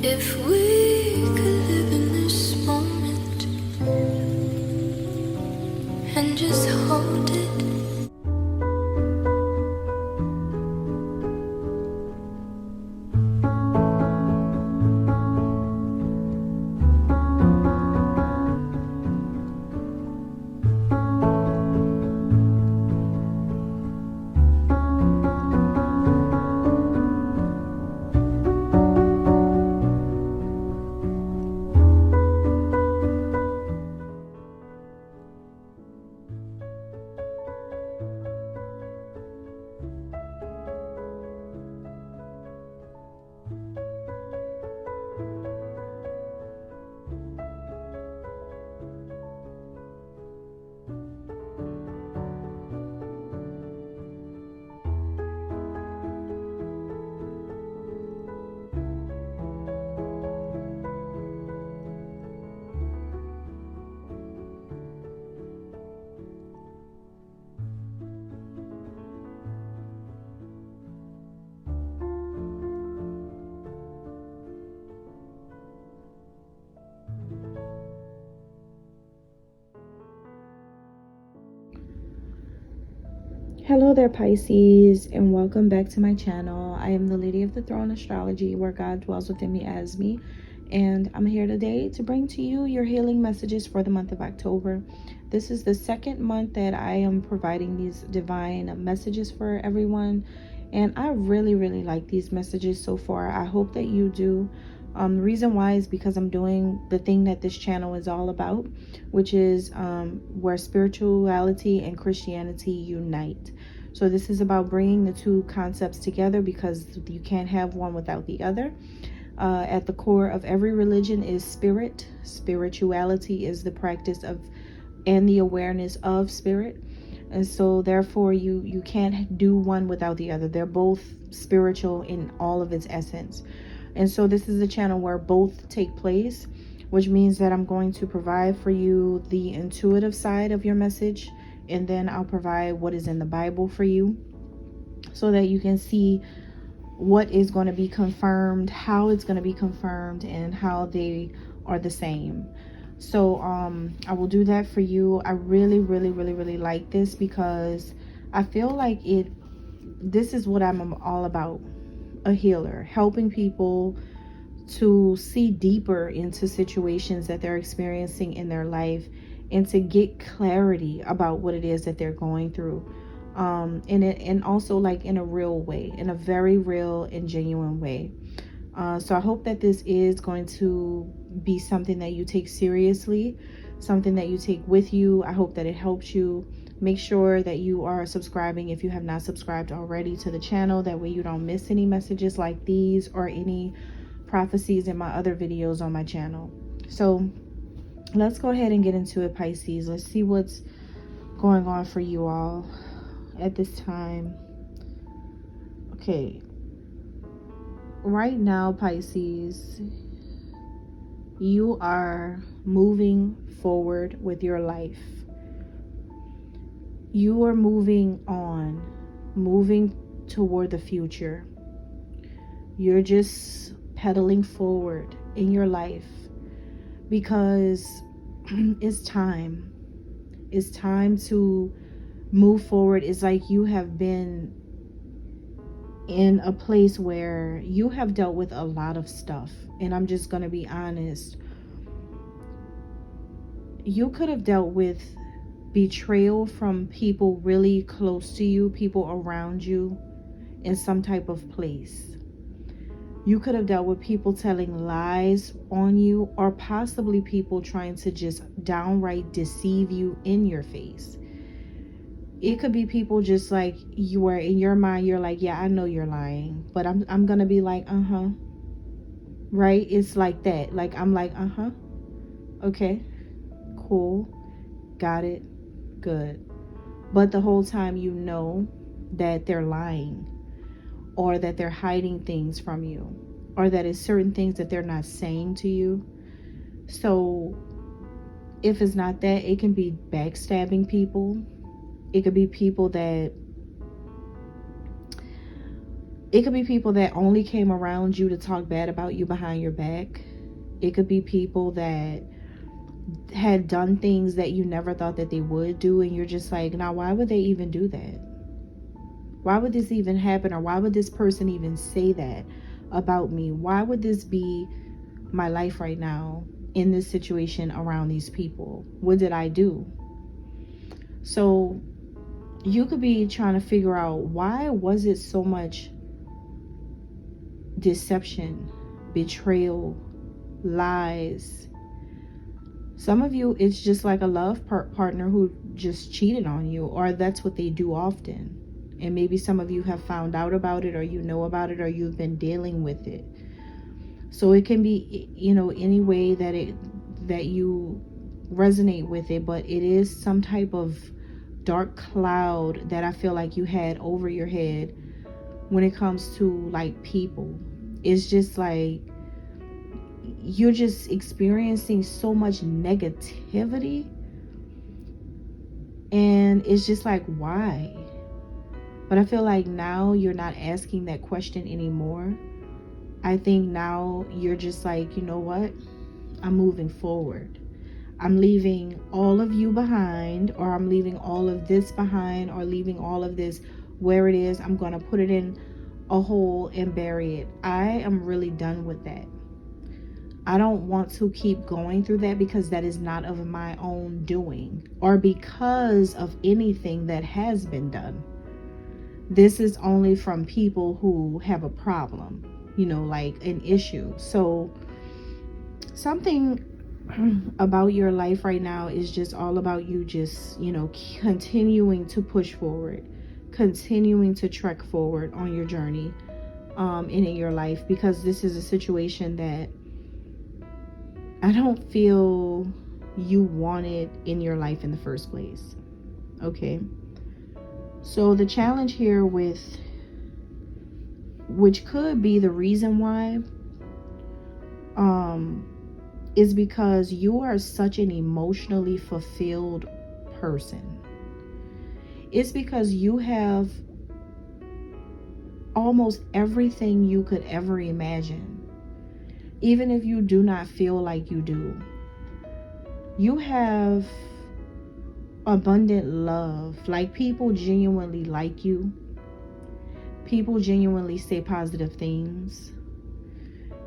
If we could live in this moment and just hold it. Hello there, Pisces, and welcome back to my channel. I am the Lady of the Throne Astrology, where God dwells within me as me, and I'm here today to bring to you your healing messages for the month of October. This is the second month that I am providing these divine messages for everyone, and I really like these messages so far. I hope that you do. The reason why is because I'm doing the thing that this channel is all about, which is where spirituality and Christianity unite. So this is about bringing the two concepts together, because you can't have one without the other. At the core of every religion is spirit. Spirituality is the practice of and the awareness of spirit. And so therefore you can't do one without the other. They're both spiritual in all of its essence. And so this is a channel where both take place, which means that I'm going to provide for you the intuitive side of your message, and then I'll provide what is in the Bible for you, so that you can see what is going to be confirmed, how it's going to be confirmed, and how they are the same. So I will do that for you. I really like this, because I feel like this is what I'm all about. A healer, helping people to see deeper into situations that they're experiencing in their life, and to get clarity about what it is that they're going through, and also like in a real way, in a very real and genuine way. So I hope that this is going to be something that you take seriously, something that you take with you. I hope that it helps you. Make sure that you are subscribing if you have not subscribed already to the channel. That way you don't miss any messages like these or any prophecies in my other videos on my channel. So let's go ahead and get into it, Pisces. Let's see what's going on for you all at this time. Okay. Right now, Pisces, you are moving forward with your life. You are moving on, moving toward the future. You're just pedaling forward in your life, because it's time. It's time to move forward. It's like you have been in a place where you have dealt with a lot of stuff. And I'm just going to be honest. You could have dealt with betrayal from people really close to you, people around you in some type of place. You could have dealt with people telling lies on you, or possibly people trying to just downright deceive you in your face. It could be people just like you are in your mind. You're like, yeah, I know you're lying, but I'm gonna be like, right? It's like that. Like, I'm like, okay, cool, got it, good. But the whole time you know that they're lying, or that they're hiding things from you, or that it's certain things that they're not saying to you. So if it's not that, it can be backstabbing people. It could be people that It could be people that only came around you to talk bad about you behind your back. It could be people that had done things that you never thought that they would do, and you're just like, now why would they even do that? Why would this even happen? Or why would this person even say that about me? Why would this be my life right now in this situation around these people? What did I do? So you could be trying to figure out, why was it so much deception, betrayal, lies? Some of you, it's just like a love partner who just cheated on you, or that's what they do often. And maybe some of you have found out about it, or you know about it, or you've been dealing with it. So it can be, any way that you resonate with it, but it is some type of dark cloud that I feel like you had over your head when it comes to like people. It's just like you're just experiencing so much negativity, and it's just like, why? But I feel like now you're not asking that question anymore. I think now you're just like, you know what? I'm moving forward. I'm leaving all of you behind, or I'm leaving all of this behind, or leaving all of this where it is. I'm going to put it in a hole and bury it. I am really done with that. I don't want to keep going through that, because that is not of my own doing, or because of anything that has been done. This is only from people who have a problem, like an issue. So something about your life right now is just all about you just, continuing to push forward, continuing to trek forward on your journey and in your life, because this is a situation that I don't feel you wanted in your life in the first place. Okay. So the challenge here which could be the reason why, is because you are such an emotionally fulfilled person. It's because you have almost everything you could ever imagine. Even if you do not feel like you do, you have abundant love. Like, people genuinely like you. People genuinely say positive things.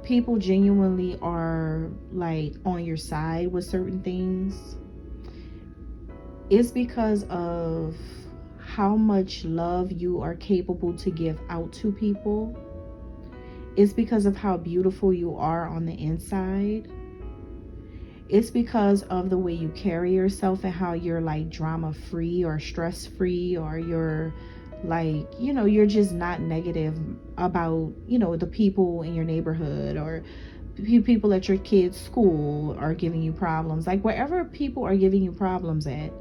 People genuinely are like on your side with certain things. It's because of how much love you are capable to give out to people. It's because of how beautiful you are on the inside. It's because of the way you carry yourself and how you're like drama free or stress free, or you're like, you're just not negative about, the people in your neighborhood, or people at your kids' school are giving you problems. Like, wherever people are giving you problems at,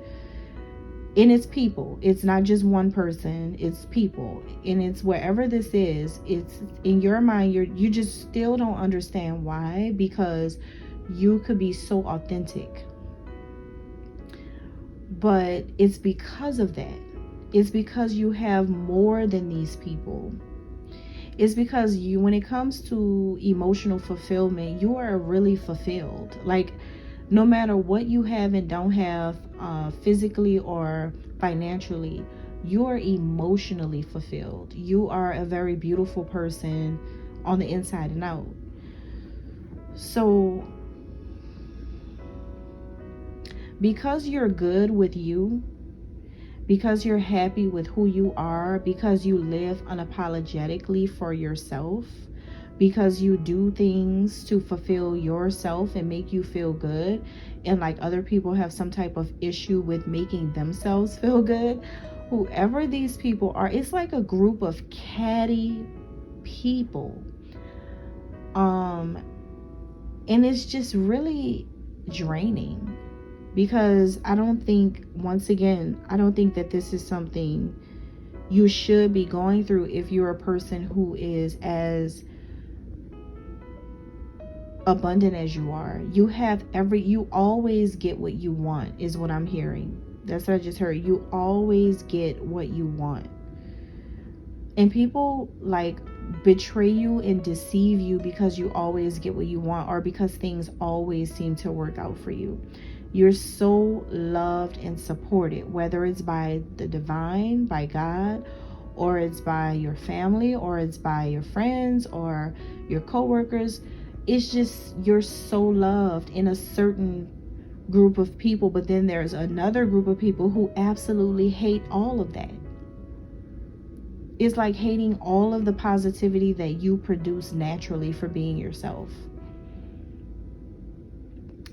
and it's people, it's not just one person, it's people, and it's wherever this is, it's in your mind, you just still don't understand why, because you could be so authentic. But it's because of that. It's because you have more than these people. It's because you, when it comes to emotional fulfillment, you are really fulfilled. Like, no matter what you have and don't have, physically or financially, you are emotionally fulfilled. You are a very beautiful person on the inside and out. So because you're good with you, because you're happy with who you are, because you live unapologetically for yourself, because you do things to fulfill yourself and make you feel good, and like other people have some type of issue with making themselves feel good, whoever these people are, it's like a group of catty people. And it's just really draining, because I don't think that this is something you should be going through if you're a person who is as abundant as you are. You always get what you want, is what I'm hearing. That's what I just heard. You always get what you want. And people like betray you and deceive you because you always get what you want, or because things always seem to work out for you. You're so loved and supported, whether it's by the divine, by God, or it's by your family, or it's by your friends or your coworkers. It's just, you're so loved in a certain group of people, but then there's another group of people who absolutely hate all of that. It's like hating all of the positivity that you produce naturally for being yourself.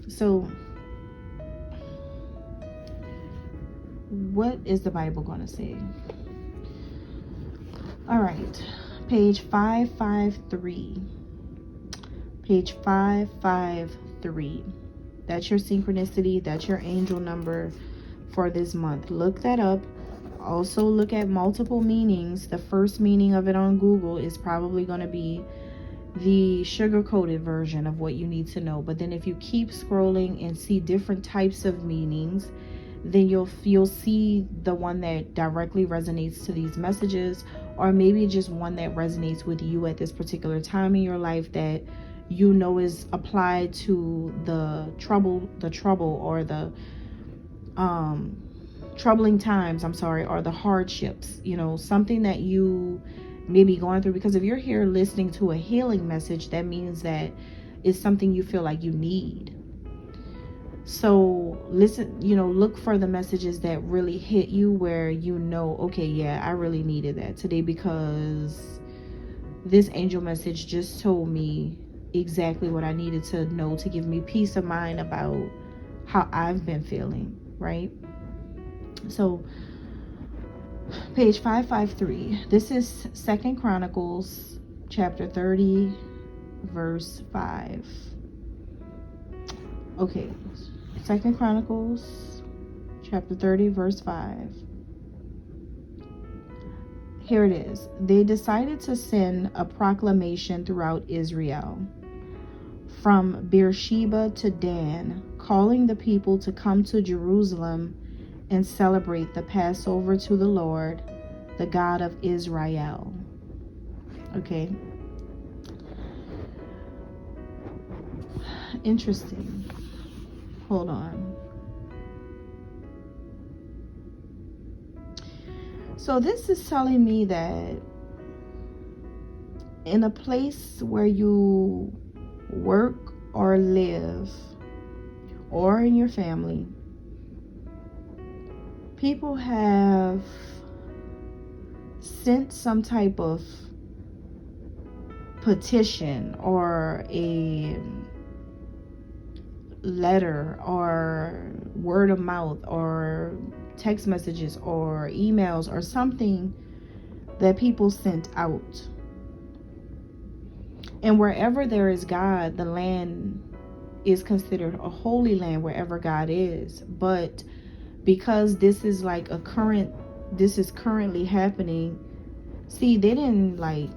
So what is the Bible going to say? All right, page 553. Page 553. That's your synchronicity. That's your angel number for this month. Look that up. Also look at multiple meanings. The first meaning of it on Google is probably going to be the sugar-coated version of what you need to know. But then if you keep scrolling and see different types of meanings, then you'll see the one that directly resonates to these messages, or maybe just one that resonates with you at this particular time in your life that you know is applied to the trouble or the troubling times, or the hardships, something that you may be going through. Because if you're here listening to a healing message, that means that it's something you feel like you need. So listen, look for the messages that really hit you, where okay, yeah, I really needed that today, because this angel message just told me exactly what I needed to know to give me peace of mind about how I've been feeling, right? So page 553, this is 2nd Chronicles chapter 30 verse 5. Okay, 2nd Chronicles chapter 30 verse 5. Here it is. They decided to send a proclamation throughout Israel, from Beersheba to Dan, calling the people to come to Jerusalem and celebrate the Passover to the Lord, the God of Israel. Okay. Interesting. Hold on. So this is telling me that in a place where you work or live, or in your family, people have sent some type of petition or a letter or word of mouth or text messages or emails or something that people sent out. And wherever there is God, the land is considered a holy land, wherever God is. But because this is like this is currently happening. See, the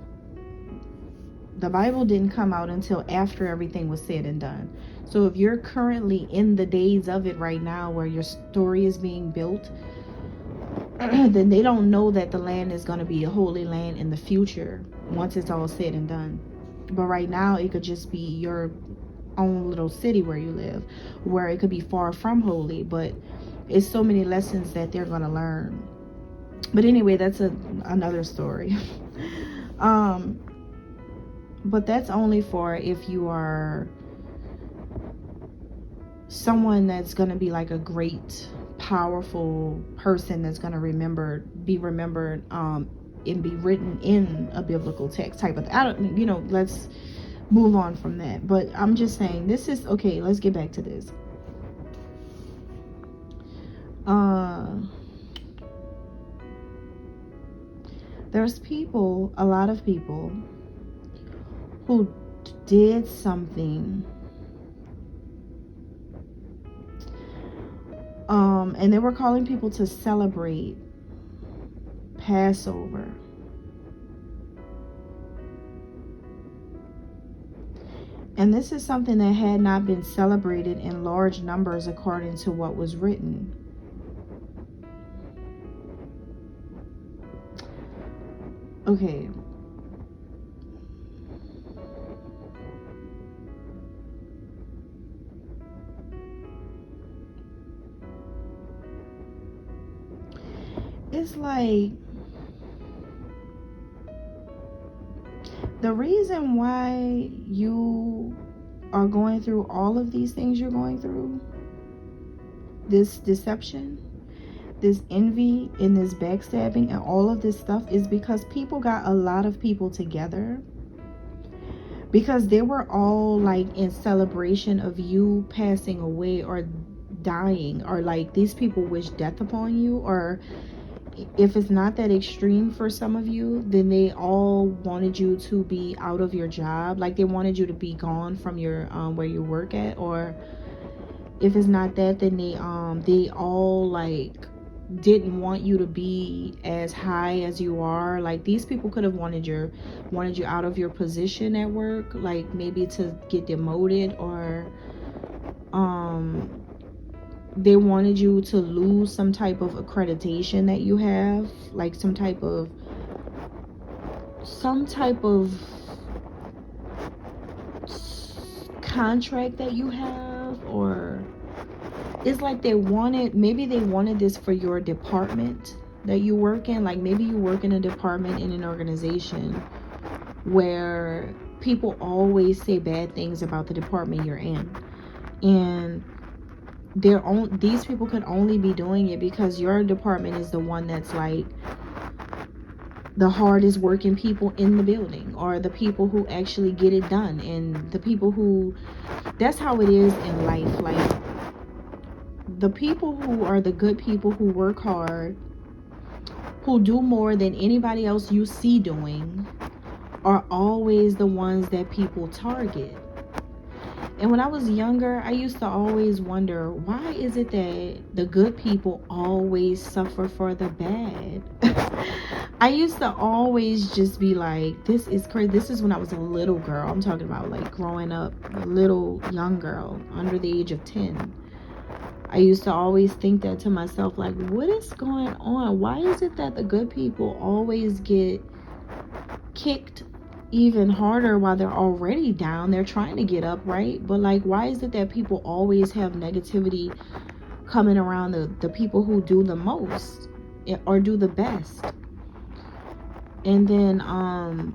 Bible didn't come out until after everything was said and done. So if you're currently in the days of it right now, where your story is being built, then they don't know that the land is going to be a holy land in the future, once it's all said and done. But right now, it could just be your own little city where you live, where it could be far from holy, but it's so many lessons that they're going to learn. But anyway, that's another story. But that's only for if you are someone that's going to be like a great, powerful person that's going to be remembered, and be written in a biblical text type of, let's move on from that. But I'm just saying, this is, okay, let's get back to this. There's a lot of people who did something, and they were calling people to celebrate Passover. And this is something that had not been celebrated in large numbers according to what was written. Okay. it's like the reason why you are going through all of these things you're going through, this deception, this envy, and this backstabbing, and all of this stuff, is because people got a lot of people together because they were all like in celebration of you passing away or dying, or like these people wish death upon you, or if it's not that extreme for some of you, then they all wanted you to be out of your job, like they wanted you to be gone from your where you work at, or if it's not that, then they all like didn't want you to be as high as you are. Like these people could have wanted you out of your position at work, like maybe to get demoted, or they wanted you to lose some type of accreditation that you have, like some type of contract that you have, or it's like maybe they wanted this for your department that you work in. Like maybe you work in a department in an organization where people always say bad things about the department you're in, and these people could only be doing it because your department is the one that's like the hardest working people in the building, or the people who actually get it done, and the people who, that's how it is in life. Like the people who are the good people, who work hard, who do more than anybody else you see doing, are always the ones that people target. And when I was younger, I used to always wonder, why is it that the good people always suffer for the bad? I used to always just be like, this is crazy. This is when I was a little girl. I'm talking about like growing up, a little young girl under the age of 10. I used to always think that to myself, like, what is going on? Why is it that the good people always get kicked even harder while they're already down? They're trying to get up, right? But like, why is it that people always have negativity coming around the people who do the most or do the best? And then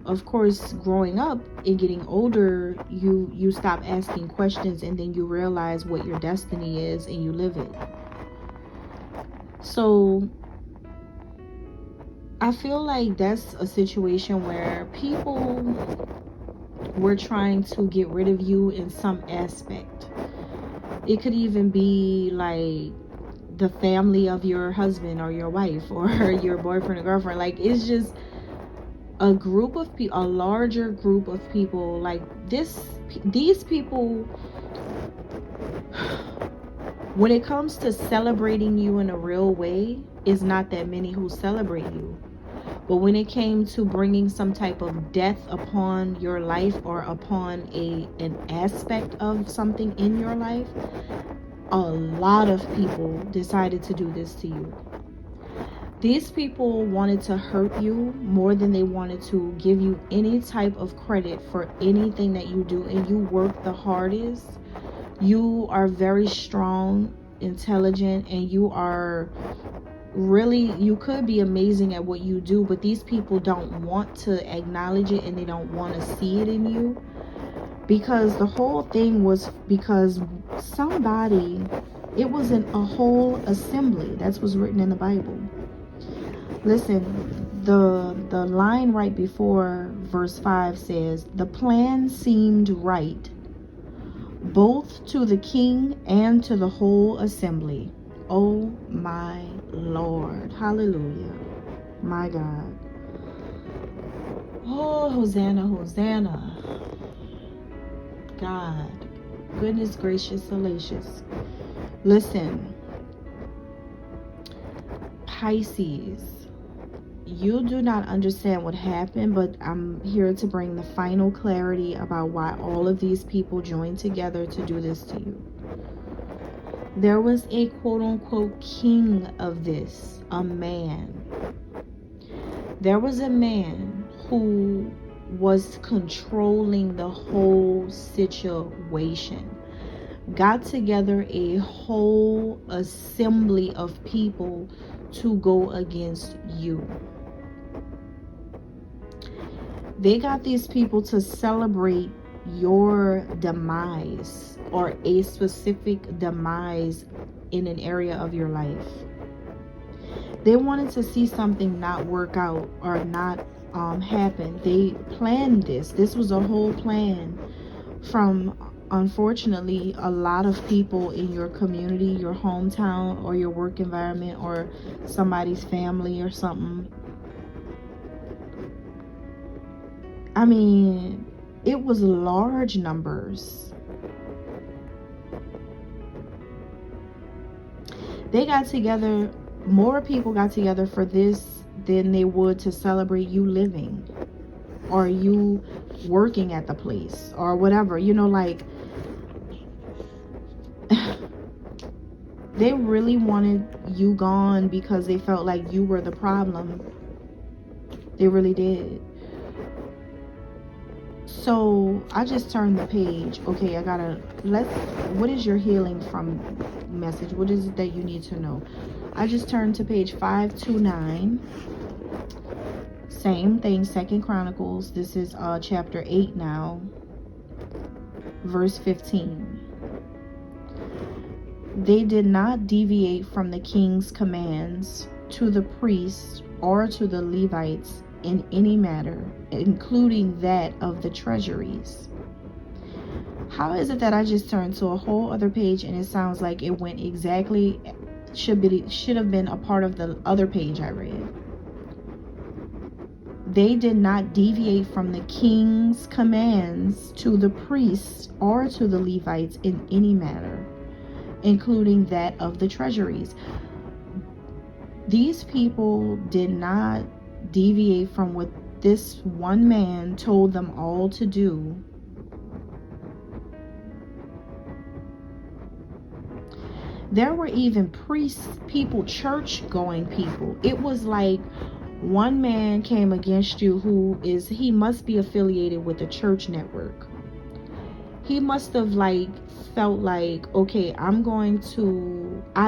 of course, growing up and getting older, you stop asking questions, and then you realize what your destiny is, and you live it. So I feel like that's a situation where people were trying to get rid of you in some aspect. It could even be like the family of your husband or your wife or your boyfriend or girlfriend. Like it's just a group of people, a larger group of people. Like these people, when it comes to celebrating you in a real way, is not that many who celebrate you. But when it came to bringing some type of death upon your life, or upon an aspect of something in your life, a lot of people decided to do this to you. These people wanted to hurt you more than they wanted to give you any type of credit for anything that you do. And you work the hardest. You are very strong, intelligent, and you are really, you could be amazing at what you do, but these people don't want to acknowledge it, and they don't want to see it in you, because the whole thing was because somebody, it wasn't a whole assembly. That's what's written in the Bible. Listen, the line right before verse 5 says, the plan seemed right, both to the king and to the whole assembly. Oh my Lord. Hallelujah. My God. Oh, Hosanna, Hosanna. God. Goodness gracious, salacious. Listen, Pisces, you do not understand what happened, but I'm here to bring the final clarity about why all of these people joined together to do this to you. There was a quote-unquote king of this, a man. There was a man who was controlling the whole situation. Got together a whole whole assembly of people to go against you. They got these people to celebrate your demise, or a specific demise in an area of your life. They wanted to see something not work out or not happen. They planned this. This was a whole plan from, unfortunately, a lot of people in your community, your hometown, or your work environment, or somebody's family or something. I mean, it was large numbers. They got together, more people got together for this than they would to celebrate you living, or you working at the place, or whatever, you know, like they really wanted you gone because they felt like you were the problem. They really did. So I just turned the page. Okay, what is your healing from message? What is it that you need to know? I just turned to page 529. Same thing, 2nd Chronicles. This is chapter 8 now, verse 15. They did not deviate from the king's commands to the priests or to the Levites in any matter, including that of the treasuries. How is it that I just turned to a whole other page and it sounds like it went exactly, should have been a part of the other page I read? They did not deviate from the king's commands to the priests or to the Levites in any matter, including that of the treasuries. These people did not deviate from what this one man told them all to do. There were even priests, people, church-going people. It was like one man came against you he must be affiliated with the church network. He must have felt like, okay, I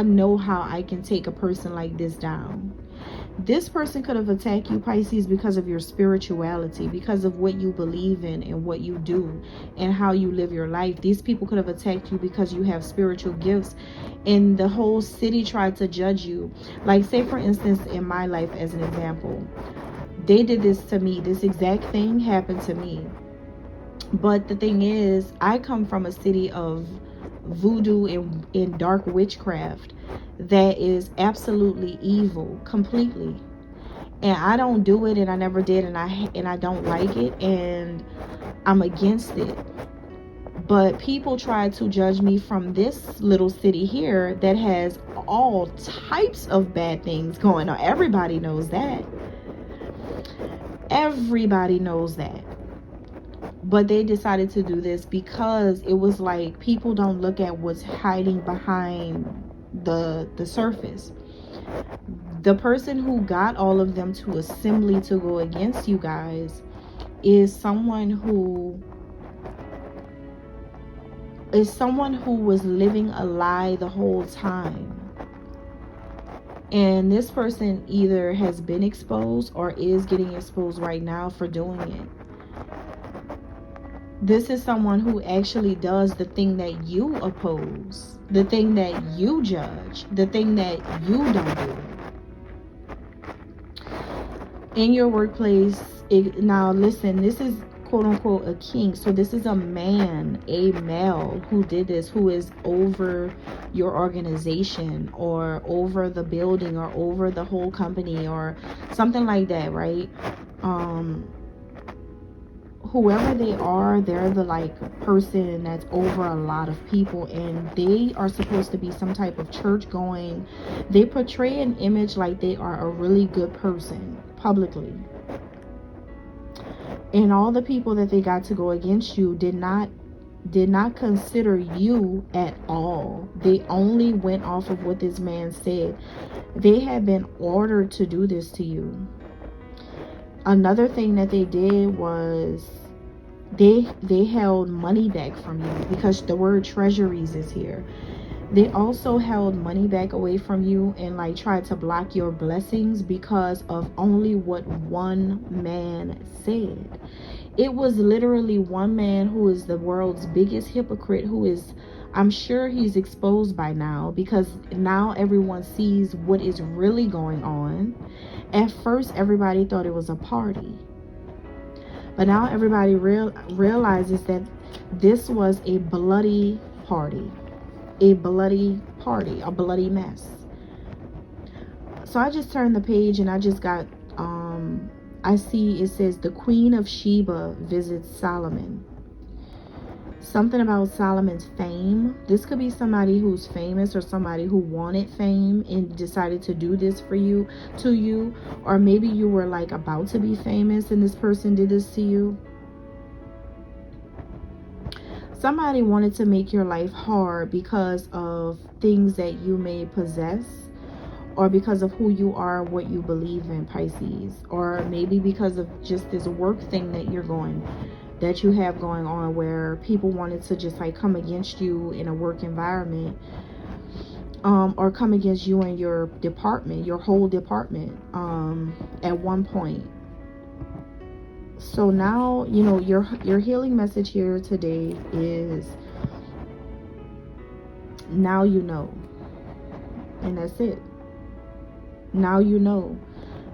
know how I can take a person like this down. This person could have attacked you, Pisces, because of your spirituality, because of what you believe in and what you do and how you live your life. These people could have attacked you because you have spiritual gifts, and the whole city tried to judge you. Like, say for instance, in my life as an example, they did this to me. This exact thing happened to me. But the thing is, I come from a city of voodoo and dark witchcraft that is absolutely evil, completely. And I don't do it, and I never did, and I don't like it, and I'm against it. But people try to judge me from this little city here that has all types of bad things going on. Everybody knows that. Everybody knows that. But they decided to do this because it was like, people don't look at what's hiding behind the surface. The person who got all of them to assembly to go against you guys is someone who was living a lie the whole time. And this person either has been exposed or is getting exposed right now for doing it. This is someone who actually does the thing that you oppose, the thing that you judge, the thing that you don't do. In your workplace, now listen, this is quote unquote a king. So this is a man, a male who did this, who is over your organization or over the building or over the whole company or something like that, right? Whoever they are, they're the person that's over a lot of people, and they are supposed to be some type of church going. They portray an image like they are a really good person publicly. And all the people that they got to go against you did not consider you at all. They only went off of what this man said. They had been ordered to do this to you. Another thing that they did was they held money back from you, because the word treasuries is here. They also held money back away from you and like tried to block your blessings because of only what one man said. It was literally one man who is the world's biggest hypocrite, who is, I'm sure he's exposed by now, because now everyone sees what is really going on. At first, everybody thought it was a party, but now everybody realizes that this was a bloody party, a bloody mess. So I just turned the page and I just got, I see it says the Queen of Sheba visits Solomon. Something about Solomon's fame. This could be somebody who's famous or somebody who wanted fame and decided to do this for you, to you. Or maybe you were like about to be famous and this person did this to you. Somebody wanted to make your life hard because of things that you may possess, or because of who you are, what you believe in, Pisces, or maybe because of just this work thing that you have going on, where people wanted to just like come against you in a work environment, or come against you and your department, your whole department, at one point. So now, you know, your healing message here today is, now you know. And that's it. Now you know.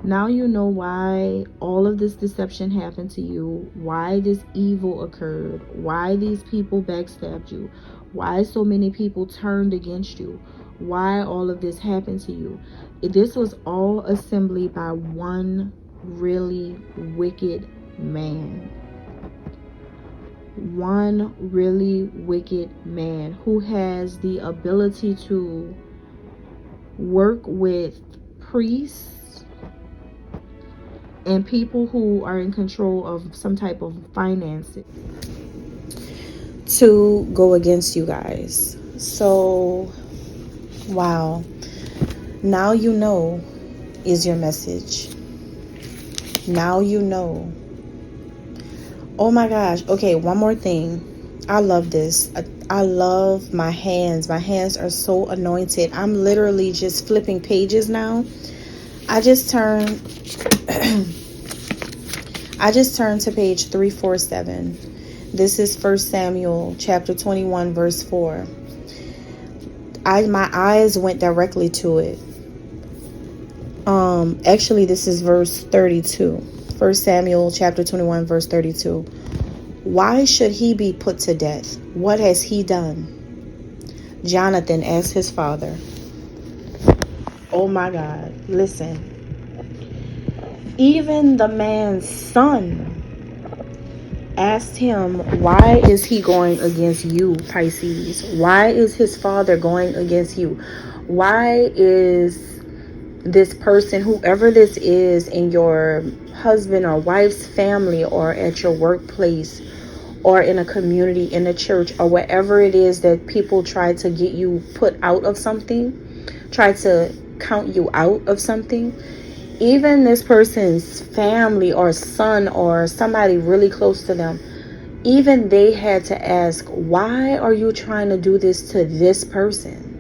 Now you know why all of this deception happened to you, why this evil occurred, why these people backstabbed you, why so many people turned against you, why all of this happened to you. This was all assembly by one really wicked man. One really wicked man who has the ability to work with priests and people who are in control of some type of finances to go against you guys. So, wow. Now you know is your message. Now you know. Oh my gosh. Okay, one more thing. I love this. I love my hands. My hands are so anointed. I'm literally just flipping pages now. I just turned to page 347. This is 1 Samuel chapter 21 verse 4. My eyes went directly to it. Actually this is verse 32. 1 Samuel chapter 21 verse 32. Why should he be put to death? What has he done? Jonathan asked his father. Oh my God. Listen. Even the man's son asked him, why is he going against you, Pisces? Why is his father going against you? Why is this person, whoever this is, in your husband or wife's family, or at your workplace, or in a community, in a church, or wherever it is that people try to get you put out of something, try to count you out of something, even this person's family or son or somebody really close to them, even they had to ask, why are you trying to do this to this person?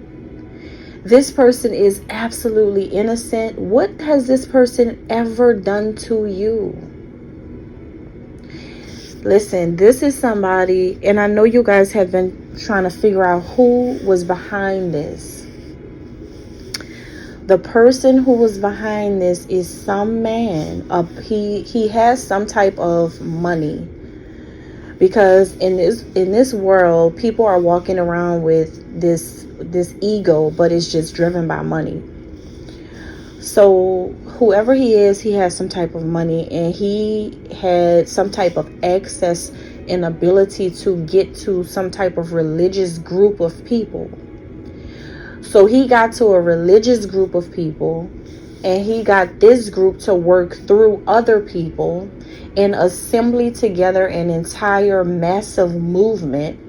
This person is absolutely innocent. What has this person ever done to you? Listen, this is somebody, and I know you guys have been trying to figure out who was behind this. The person who was behind this is some man. He has some type of money. Because in this world, people are walking around with this ego, but it's just driven by money. So whoever he is, he has some type of money, and he had some type of access and ability to get to some type of religious group of people. So he got to a religious group of people, and he got this group to work through other people and assembly together an entire massive movement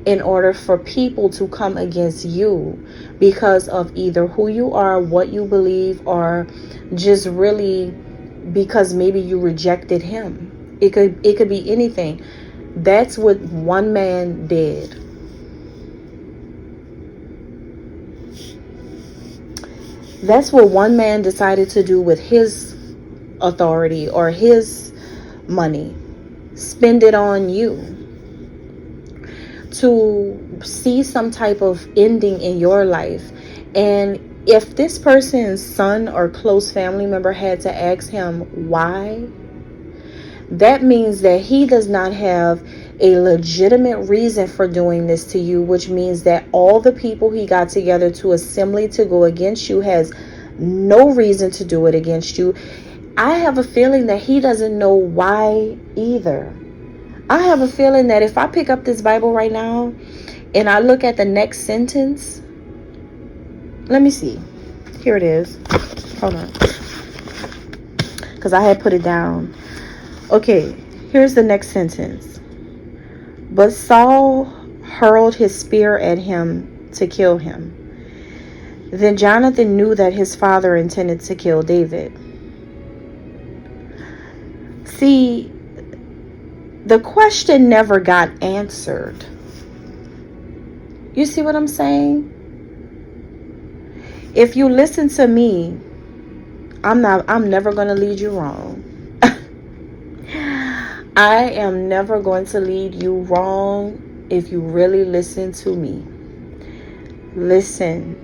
in order for people to come against you because of either who you are, what you believe, or just really because maybe you rejected him. It could be anything. That's what one man did. That's what one man decided to do with his authority or his money. Spend it on you to see some type of ending in your life. And if this person's son or close family member had to ask him why, that means that he does not have a legitimate reason for doing this to you, which means that all the people he got together to assemble to go against you has no reason to do it against you. I have a feeling that he doesn't know why either. I have a feeling that if I pick up this Bible right now and I look at the next sentence, let me see. Here it is. Hold on. Because I had put it down. Okay, here's the next sentence. But Saul hurled his spear at him to kill him. Then Jonathan knew that his father intended to kill David. See, the question never got answered. You see what I'm saying? If you listen to me, I'm never going to lead you wrong. I am never going to lead you wrong if you really listen to me. Listen.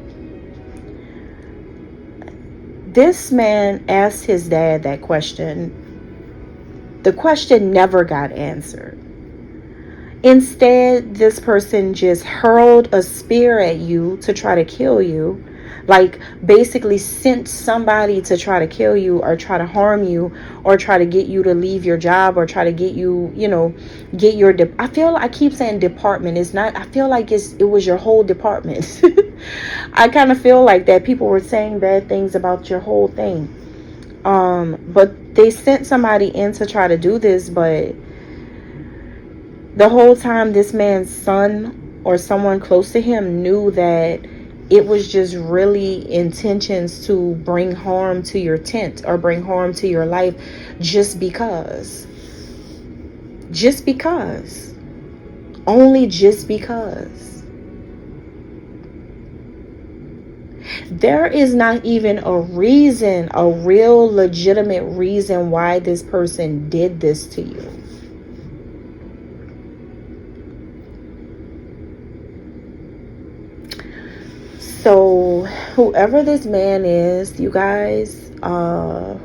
This man asked his dad that question. The question never got answered. Instead, this person just hurled a spear at you to try to kill you. Like basically sent somebody to try to kill you or try to harm you or try to get you to leave your job or try to get you, get your I keep saying department. It's not, I feel like it was your whole department. I kind of feel like that people were saying bad things about your whole thing. But they sent somebody in to try to do this, but the whole time this man's son or someone close to him knew that it was just really intentions to bring harm to your tent or bring harm to your life just because. Just because. Only just because. There is not even a reason, a real legitimate reason why this person did this to you. So whoever this man is, you guys,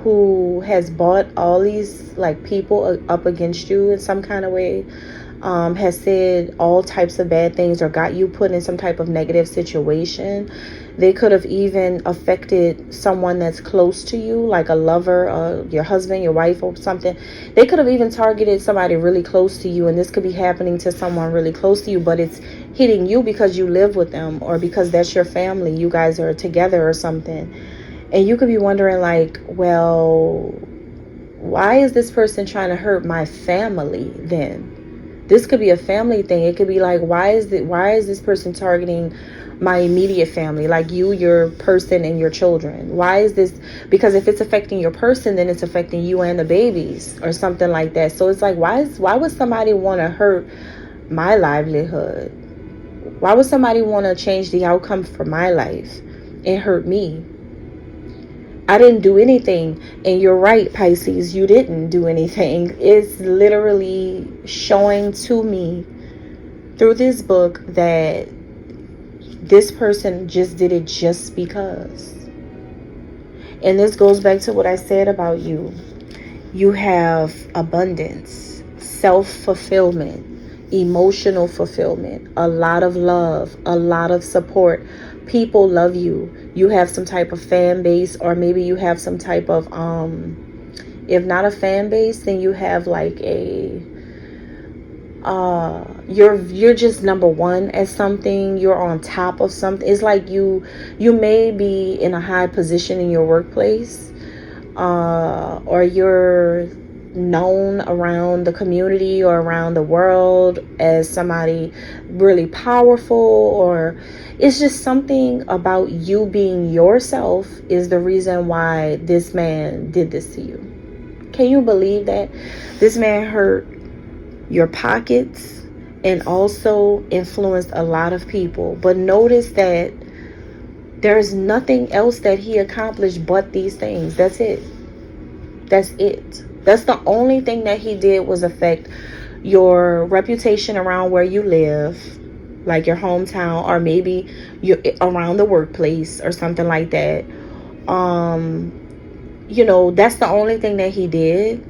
who has bought all these like people up against you in some kind of way, has said all types of bad things or got you put in some type of negative situation. They could have even affected someone that's close to you, like a lover, your husband, your wife or something. They could have even targeted somebody really close to you, and this could be happening to someone really close to you, but it's hitting you because you live with them or because that's your family. You guys are together or something. And you could be wondering like, well, why is this person trying to hurt my family then? This could be a family thing. It could be like, why is this person targeting my immediate family, like you, your person, and your children? Why is this? Because if it's affecting your person, then it's affecting you and the babies or something like that. So it's like, why would somebody want to hurt my livelihood? Why would somebody want to change the outcome for my life and hurt me? I didn't do anything. And you're right, Pisces, you didn't do anything. It's literally showing to me through this book that this person just did it just because. And this goes back to what I said about you. You have abundance, self-fulfillment, emotional fulfillment, a lot of love, a lot of support. People love you. You have some type of fan base, or maybe you have some type of, if not a fan base, then you have like a, you're just number one at something. You're on top of something. It's like you may be in a high position in your workplace, or you're known around the community or around the world as somebody really powerful, or it's just something about you being yourself is the reason why this man did this to you. Can you believe that? This man hurt your pockets and also influenced a lot of people. But notice that There's nothing else that he accomplished but these things. That's it. That's it. That's the only thing that he did, was affect your reputation around where you live, like your hometown, or maybe you around the workplace or something like that. That's the only thing that he did.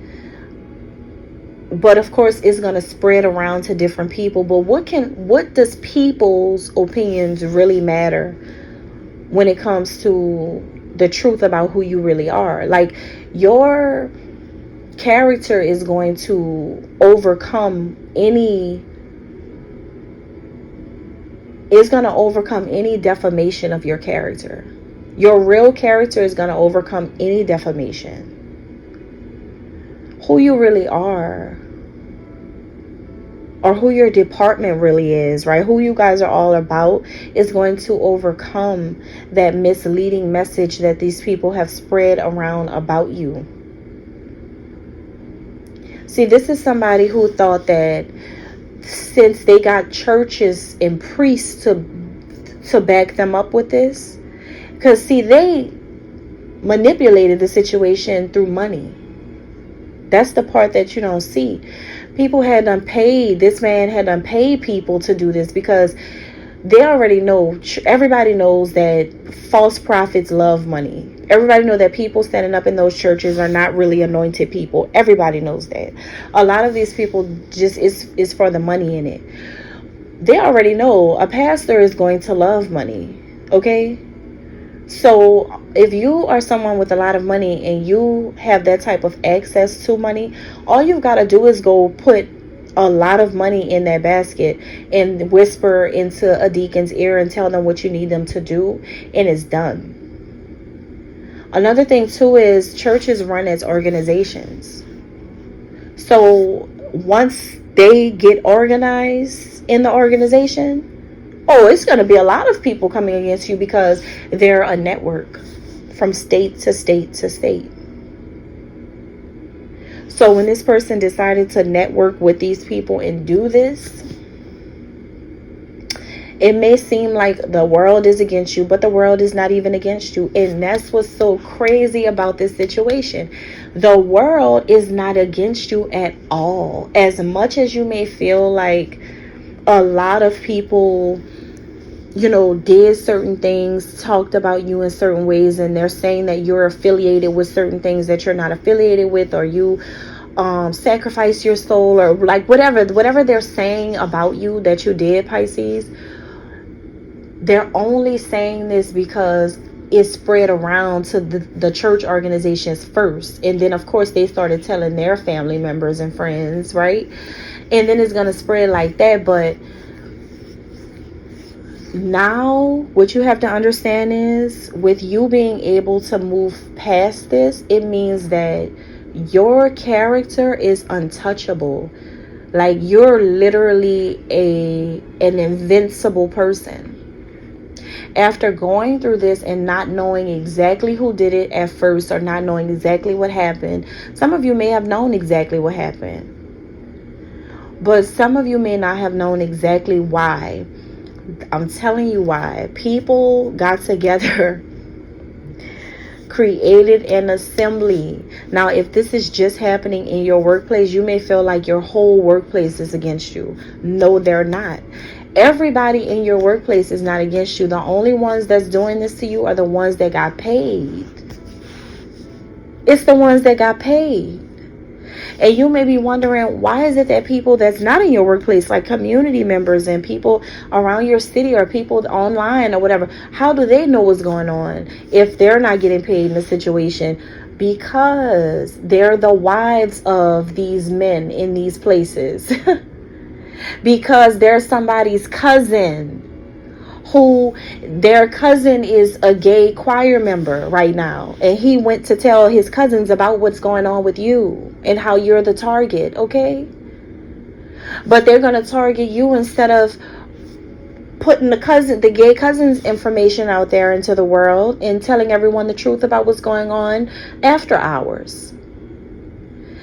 But of course, it's going to spread around to different people. But what does people's opinions really matter when it comes to the truth about who you really are? Like, your character is going to overcome any defamation of your character. Your real character is going to overcome any defamation. Who you really are, or who your department really is, right? Who you guys are all about is going to overcome that misleading message that these people have spread around about you. See, this is somebody who thought that since they got churches and priests to back them up with this, because see, they manipulated the situation through money. That's the part that you don't see. People had done paid, this man had done paid people to do this, because they already know, everybody knows that false prophets love money. Everybody know that people standing up in those churches are not really anointed people. Everybody knows that. A lot of these people just is for the money in it. They already know a pastor is going to love money. Okay? So if you are someone with a lot of money and you have that type of access to money, all you've got to do is go put a lot of money in that basket and whisper into a deacon's ear and tell them what you need them to do, and it's done. Another thing too is churches run as organizations. So once they get organized in the organization, it's going to be a lot of people coming against you, because they're a network from state to state to state. So when this person decided to network with these people and do this, it may seem like the world is against you, but the world is not even against you. And that's what's so crazy about this situation. The world is not against you at all. As much as you may feel like a lot of people, did certain things, talked about you in certain ways, and they're saying that you're affiliated with certain things that you're not affiliated with, or you sacrifice your soul, or like whatever they're saying about you that you did, Pisces. They're only saying this because it spread around to the church organizations first, and then of course they started telling their family members and friends, right? And then it's going to spread like that. But now what you have to understand is, with you being able to move past this, it means that your character is untouchable. Like, you're literally an invincible person. After going through this and not knowing exactly who did it at first, or not knowing exactly what happened, some of you may have known exactly what happened, but some of you may not have known exactly why. I'm telling you why. People got together, created an assembly. Now, if this is just happening in your workplace, you may feel like your whole workplace is against you. No, they're not. Everybody in your workplace is not against you. The only ones that's doing this to you are the ones that got paid. It's the ones that got paid. And you may be wondering, why is it that people that's not in your workplace, like community members and people around your city, or people online or whatever, how do they know what's going on if they're not getting paid in the situation? Because they're the wives of these men in these places. Because they're somebody's cousin, who their cousin is a gay choir member right now, and he went to tell his cousins about what's going on with you and how you're the target. Okay, but they're going to target you instead of putting the gay cousin's information out there into the world and telling everyone the truth about what's going on after hours.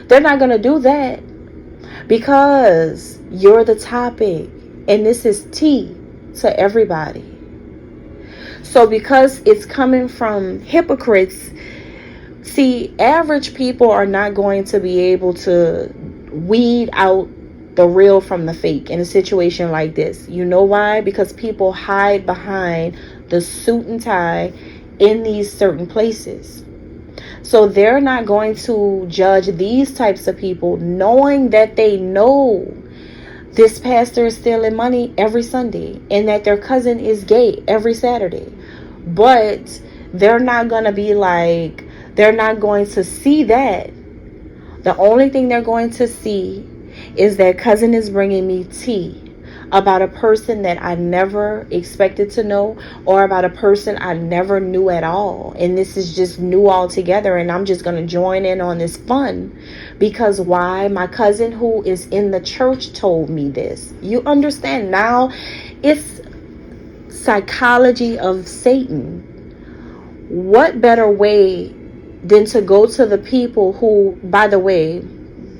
They're not going to do that, because you're the topic, and this is tea to everybody. So because it's coming from hypocrites, see, average people are not going to be able to weed out the real from the fake in a situation like this. You know why? Because people hide behind the suit and tie in these certain places. So they're not going to judge these types of people, knowing that they know this pastor is stealing money every Sunday and that their cousin is gay every Saturday. But they're not going to be like, they're not going to see that. The only thing they're going to see is that cousin is bringing me tea about a person that I never expected to know, or about a person I never knew at all. And this is just new altogether, and I'm just going to join in on this fun. Because why? My cousin who is in the church told me this. You understand now? It's psychology of Satan. What better way than to go to the people who, by the way,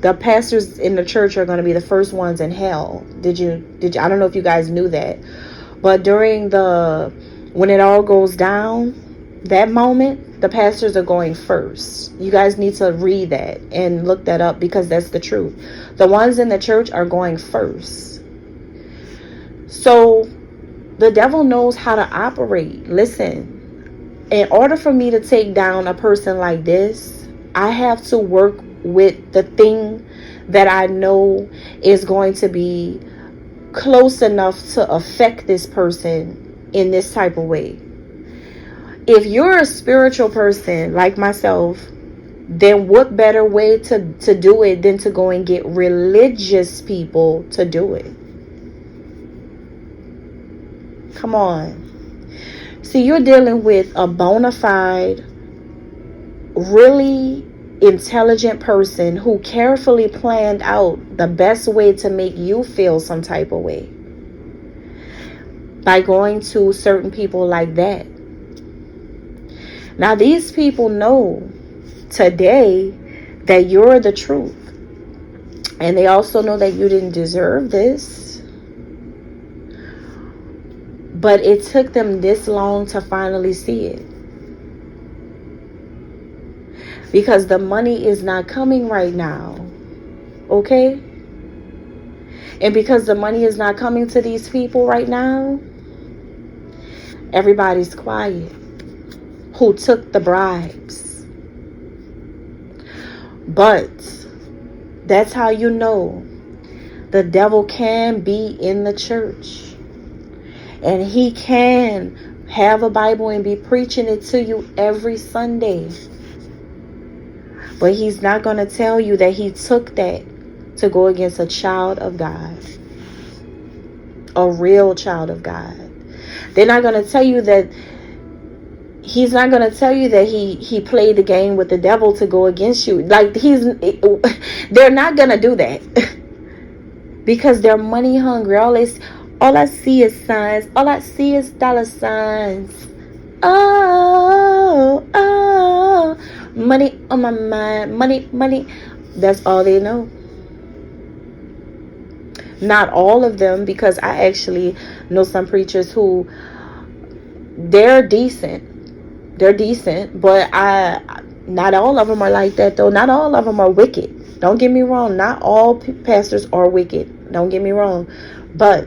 the pastors in the church are going to be the first ones in hell. Did you I don't know if you guys knew that. But when it all goes down, that moment, the pastors are going first. You guys need to read that and look that up, because that's the truth. The ones in the church are going first. So the devil knows how to operate. Listen, in order for me to take down a person like this, I have to work with the thing that I know is going to be close enough to affect this person in this type of way. If you're a spiritual person like myself, then what better way to do it than to go and get religious people to do it? Come on. See, you're dealing with a bona fide, really intelligent person who carefully planned out the best way to make you feel some type of way by going to certain people like that. Now, these people know today that you're the truth, and they also know that you didn't deserve this, but it took them this long to finally see it. Because the money is not coming right now. Okay? And because the money is not coming to these people right now, everybody's quiet. Who took the bribes. But that's how you know the devil can be in the church. And he can have a Bible and be preaching it to you every Sunday. But he's not going to tell you that he took that to go against a child of God. A real child of God. They're not going to tell you that he's not going to tell you that he played the game with the devil to go against you. Like they're not going to do that. Because they're money hungry. All I see is signs. All I see is dollar signs. Oh. Money on my mind. Money. That's all they know. Not all of them, because I actually know some preachers who they're decent, but not all of them are like that though. Not all of them are wicked. Don't get me wrong. Not all pastors are wicked. Don't get me wrong. But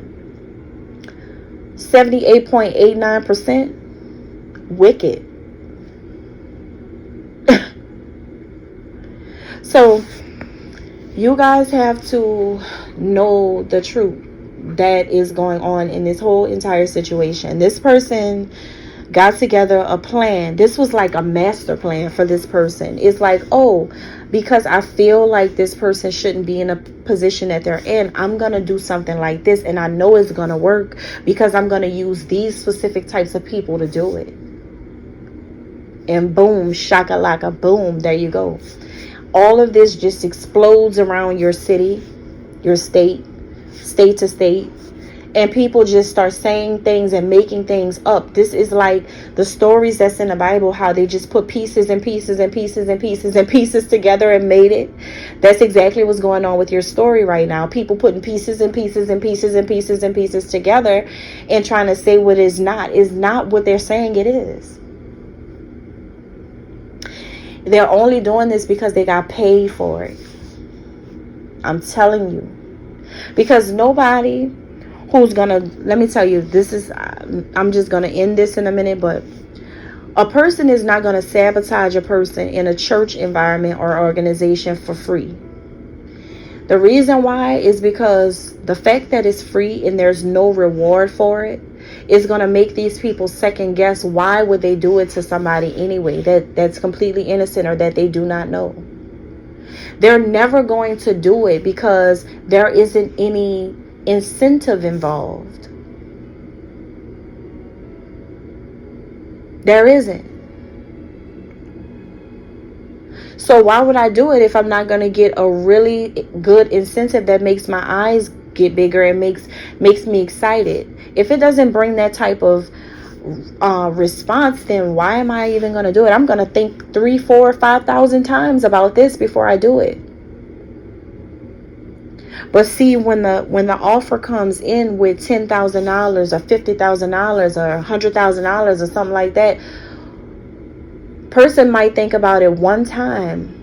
78.89% wicked. So you guys have to know the truth that is going on in this whole entire situation. This person got together a plan. This was like a master plan for this person. It's like, oh, because I feel like this person shouldn't be in a position that they're in, I'm going to do something like this, and I know it's going to work because I'm going to use these specific types of people to do it. And boom, shakalaka, boom, there you go. All of this just explodes around your city, your state to state, And people just start saying things and making things up. This is like the stories that's in the Bible, how they just put pieces and pieces and pieces and pieces and pieces together and made it. That's exactly what's going on with your story right now. People putting pieces and pieces and pieces and pieces and pieces together and trying to say what is not what they're saying it is. They're only doing this because they got paid for it. I'm telling you. Because nobody who's gonna, let me tell you, this is, I'm just gonna end this in a minute, but a person is not gonna sabotage a person in a church environment or organization for free. The reason why is because the fact that it's free and there's no reward for it is gonna make these people second guess, why would they do it to somebody anyway that's completely innocent or that they do not know. They're never going to do it because there isn't any incentive involved. There isn't. So why would I do it if I'm not going to get a really good incentive that makes my eyes get bigger and makes me excited? If it doesn't bring that type of response, then why am I even going to do it? I'm going to think 3, 4, 5,000 times about this before I do it. But see, when the offer comes in with $10,000 or $50,000 or $100,000 or something like that, person might think about it one time,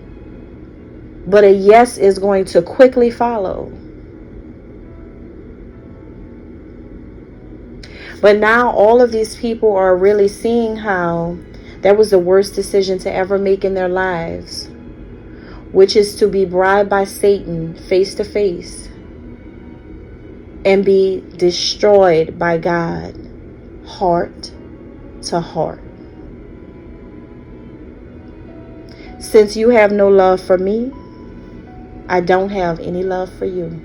but a yes is going to quickly follow. But now all of these people are really seeing how that was the worst decision to ever make in their lives, which is to be bribed by Satan face to face and be destroyed by God heart to heart. Since you have no love for me, I don't have any love for you.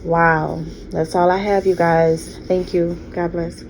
Wow. That's all I have, you guys. Thank you. God bless.